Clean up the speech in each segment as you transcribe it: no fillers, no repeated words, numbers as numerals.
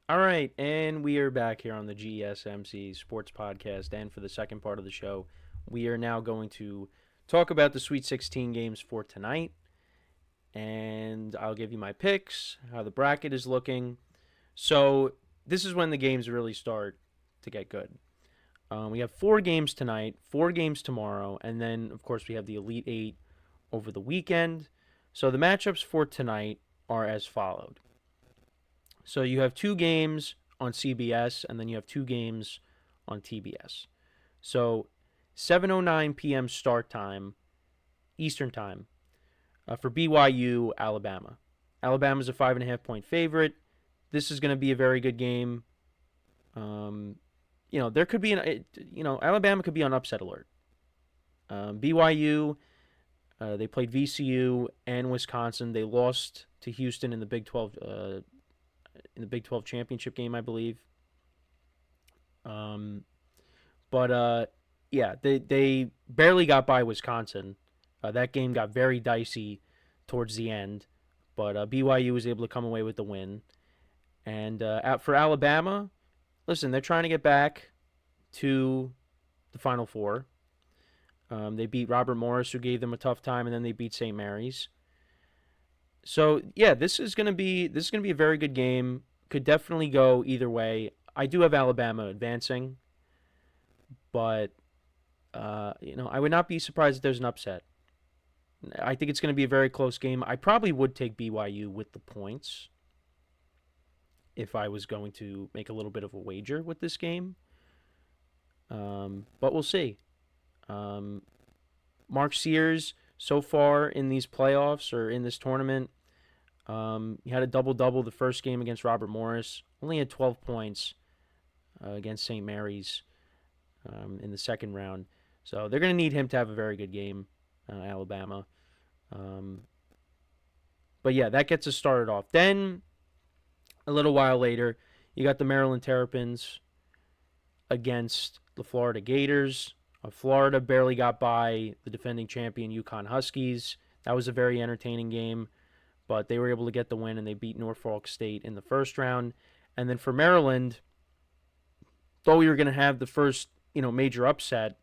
All right, and we are back here on the GSMC Sports Podcast. And for the second part of the show, we are now going to talk about the Sweet 16 games for tonight. And I'll give you my picks, how the bracket is looking. So, this is when the games really start to get good. We have 4 games tonight, 4 games tomorrow, and then, of course, we have the Elite Eight over the weekend. So, the matchups for tonight are as followed. So you have 2 games on CBS, and then you have 2 games on TBS. So 7:09 p.m. start time, Eastern time, for BYU Alabama. Alabama's a 5.5 point favorite. This is going to be a very good game. There could be Alabama could be on upset alert. BYU, they played VCU and Wisconsin. They lost to Houston in the Big 12 championship game, I believe. But yeah, they barely got by Wisconsin. That game got very dicey towards the end, but BYU was able to come away with the win. And for Alabama, listen, they're trying to get back to the Final Four. They beat Robert Morris, who gave them a tough time, and then they beat St. Mary's. So yeah, this is gonna be a very good game. Could definitely go either way. I do have Alabama advancing, but I would not be surprised if there's an upset. I think it's going to be a very close game. I probably would take BYU with the points if I was going to make a little bit of a wager with this game. But we'll see. Mark Sears, so far in these playoffs or in this tournament, he had a double-double the first game against Robert Morris. Only had 12 points against St. Mary's in the second round. So they're going to need him to have a very good game, Alabama. But yeah, that gets us started off. Then, a little while later, you got the Maryland Terrapins against the Florida Gators. Florida barely got by the defending champion UConn Huskies. That was a very entertaining game, but they were able to get the win, and they beat Norfolk State in the first round. And then for Maryland, thought we were going to have the first, major upset,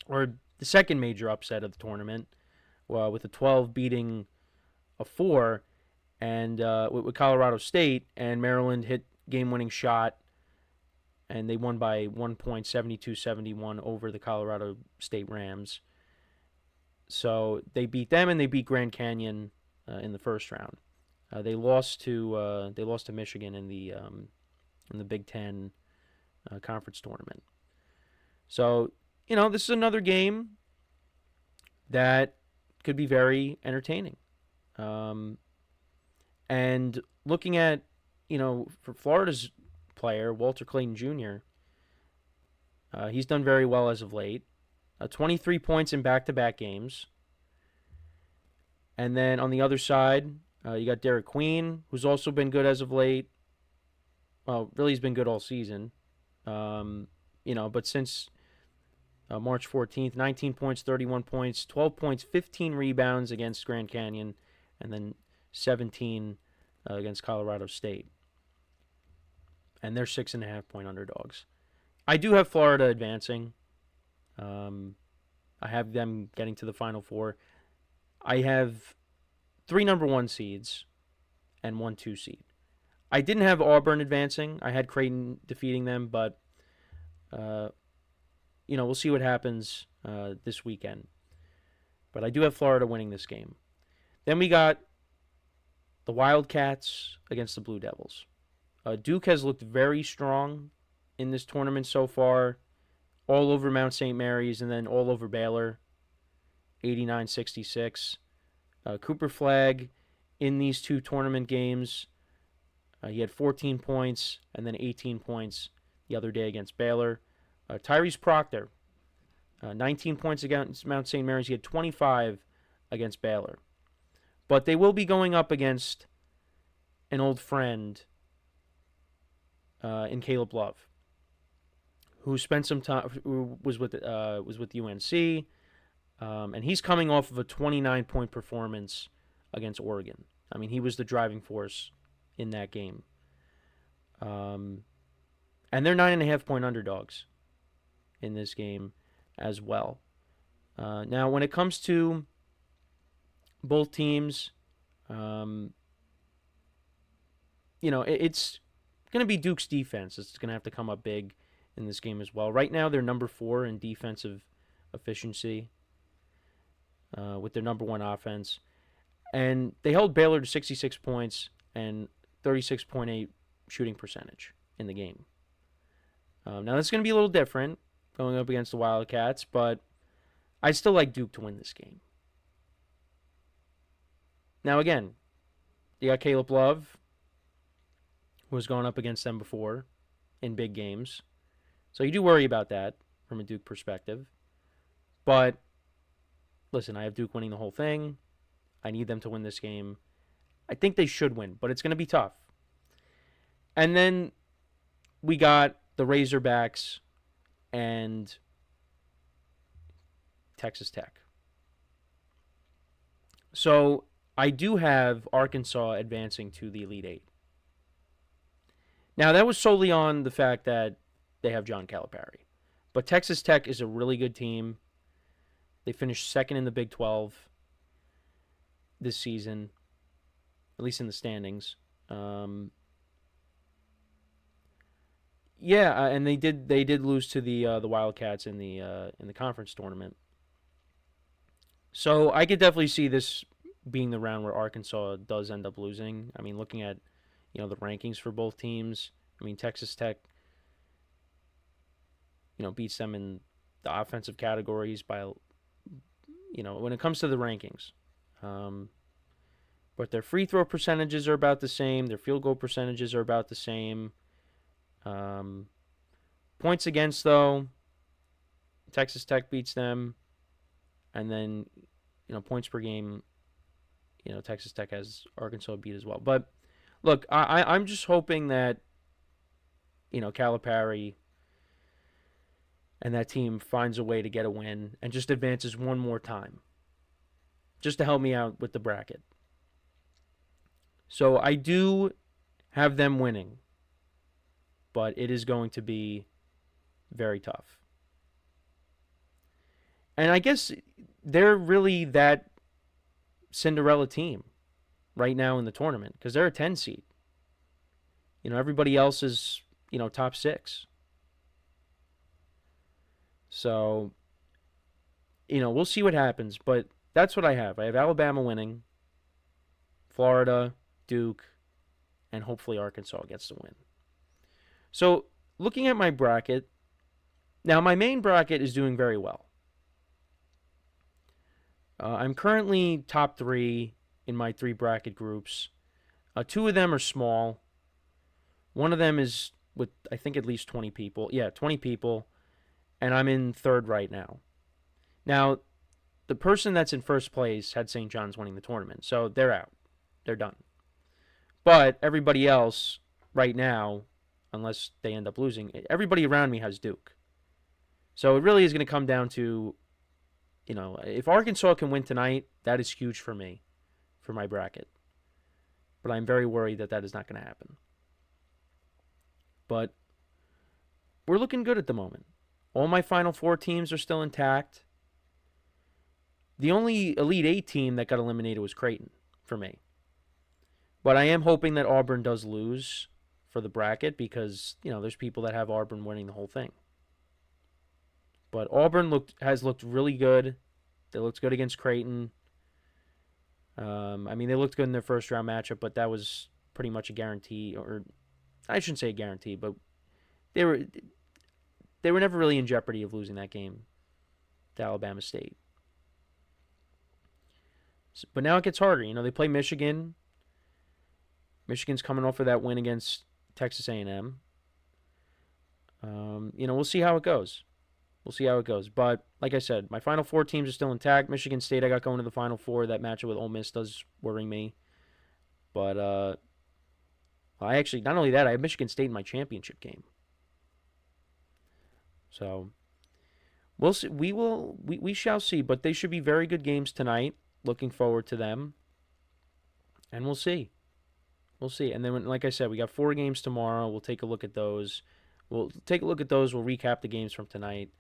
or the second major upset of the tournament, with a 12 beating a 4, and with Colorado State, and Maryland hit game-winning shot, and they won by 1 point, 72-71 over the Colorado State Rams. So they beat them, and they beat Grand Canyon in the first round. They lost to Michigan in the Big Ten conference tournament. So this is another game that could be very entertaining. And looking at for Florida's player Walter Clayton Jr., he's done very well as of late. 23 points in back-to-back games. And then on the other side, you got Derek Queen, who's also been good as of late. Well, really, he's been good all season. But since March 14th, 19 points, 31 points, 12 points, 15 rebounds against Grand Canyon, and then 17 against Colorado State. And they're 6.5-point underdogs. I do have Florida advancing. I have them getting to the Final Four. I have 3 number 1 seeds and 1 2 seed. I didn't have Auburn advancing. I had Creighton defeating them, but we'll see what happens this weekend. But I do have Florida winning this game. Then we got the Wildcats against the Blue Devils. Duke has looked very strong in this tournament so far, all over Mount St. Mary's and then all over Baylor, 89-66. Cooper Flagg in these 2 tournament games, he had 14 points and then 18 points the other day against Baylor. Tyrese Proctor, 19 points against Mount St. Mary's. He had 25 against Baylor. But they will be going up against an old friend in Caleb Love, who spent some time, who was with UNC, and he's coming off of a 29-point performance against Oregon. I mean, he was the driving force in that game. And they're 9.5-point underdogs in this game as well. Now, when it comes to both teams, it's going to be Duke's defense. It's going to have to come up big in this game as well. Right now, they're number 4 in defensive efficiency with their number 1 offense. And they held Baylor to 66 points and 36.8 shooting percentage in the game. Now, that's going to be a little different going up against the Wildcats, but I still like Duke to win this game. Now, again, you got Caleb Love, who has gone up against them before in big games. So you do worry about that from a Duke perspective. But, listen, I have Duke winning the whole thing. I need them to win this game. I think they should win, but it's going to be tough. And then we got the Razorbacks and Texas Tech. So I do have Arkansas advancing to the Elite Eight. Now, that was solely on the fact that they have John Calipari. But Texas Tech is a really good team. They finished second in the Big 12 this season, at least in the standings. And they did lose to the Wildcats in the conference tournament. So I could definitely see this being the round where Arkansas does end up losing. I mean, looking at the rankings for both teams, I mean, Texas Tech beats them in the offensive categories by when it comes to the rankings. But their free throw percentages are about the same. Their field goal percentages are about the same. Points against, though, Texas Tech beats them. And then, points per game, Texas Tech has Arkansas beat as well. But, look, I'm just hoping that, Calipari and that team finds a way to get a win and just advances one more time, just to help me out with the bracket. So I do have them winning, but it is going to be very tough. And I guess they're really that Cinderella team right now in the tournament because they're a 10 seed. Everybody else is, top 6. So, we'll see what happens, but that's what I have. I have Alabama winning, Florida, Duke, and hopefully Arkansas gets the win. So, looking at my bracket, now my main bracket is doing very well. I'm currently top 3 in my 3 bracket groups. 2 of them are small. One of them is with, I think, at least 20 people. Yeah, 20 people. And I'm in 3rd right now. Now, the person that's in 1st place had St. John's winning the tournament. So they're out. They're done. But everybody else right now, unless they end up losing, everybody around me has Duke. So it really is going to come down to, if Arkansas can win tonight, that is huge for me, for my bracket. But I'm very worried that is not going to happen. But we're looking good at the moment. All my Final Four teams are still intact. The only Elite Eight team that got eliminated was Creighton for me. But I am hoping that Auburn does lose for the bracket because, there's people that have Auburn winning the whole thing. But Auburn has looked really good. They looked good against Creighton. They looked good in their first round matchup, but that was pretty much a guarantee, or I shouldn't say a guarantee, but they were never really in jeopardy of losing that game to Alabama State. But now it gets harder. They play Michigan. Michigan's coming off of that win against Texas A&M. We'll see how it goes. But like I said, my Final Four teams are still intact. Michigan State, I got going to the Final Four. That matchup with Ole Miss does worry me. But I actually, not only that, I have Michigan State in my championship game. So we'll see. We shall see. But they should be very good games tonight. Looking forward to them. And we'll see. We'll see. And then, like I said, we got 4 games tomorrow. We'll take a look at those. We'll recap the games from tonight.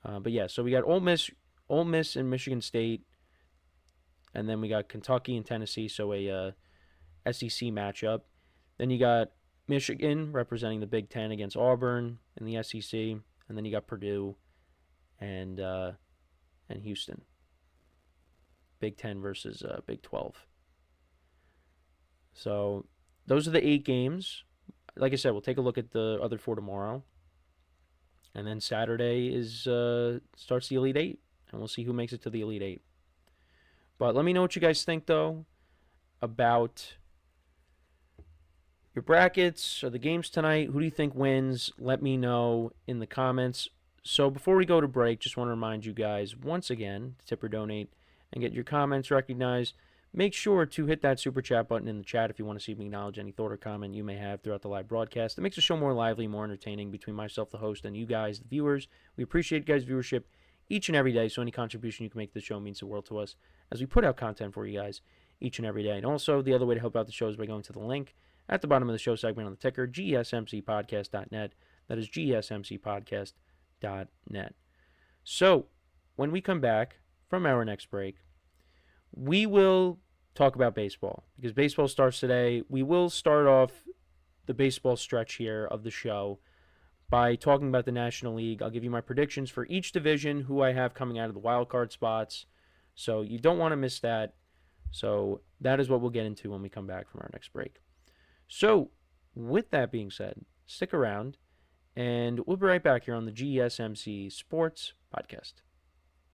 But yeah, so we got Ole Miss and Michigan State, and then we got Kentucky and Tennessee. So a SEC matchup. Then you got Michigan representing the Big Ten against Auburn in the SEC, and then you got Purdue and Houston. Big Ten versus Big 12. So those are the 8 games. Like I said, we'll take a look at the other 4 tomorrow, and then Saturday is starts the Elite Eight, and we'll see who makes it to the Elite Eight. But let me know what you guys think though about your brackets or the games tonight. Who do you think wins? Let me know in the comments. So before we go to break, just want to remind you guys once again to tip or donate and get your comments recognized. Make sure to hit that super chat button in the chat if you want to see me acknowledge any thought or comment you may have throughout the live broadcast. It makes the show more lively, more entertaining between myself, the host, and you guys, the viewers. We appreciate you guys' viewership each and every day, so any contribution you can make to the show means the world to us as we put out content for you guys each and every day. And also, the other way to help out the show is by going to the link at the bottom of the show segment on the ticker, GSMCPodcast.net. That is GSMCPodcast.net. So, when we come back from our next break, we will talk about baseball because baseball starts today. We will start off the baseball stretch here of the show by talking about the National League. I'll give you my predictions for each division, who I have coming out of the wild card spots. So you don't want to miss that. So that is what we'll get into when we come back from our next break. So with that being said, stick around and we'll be right back here on the GSMC Sports Podcast.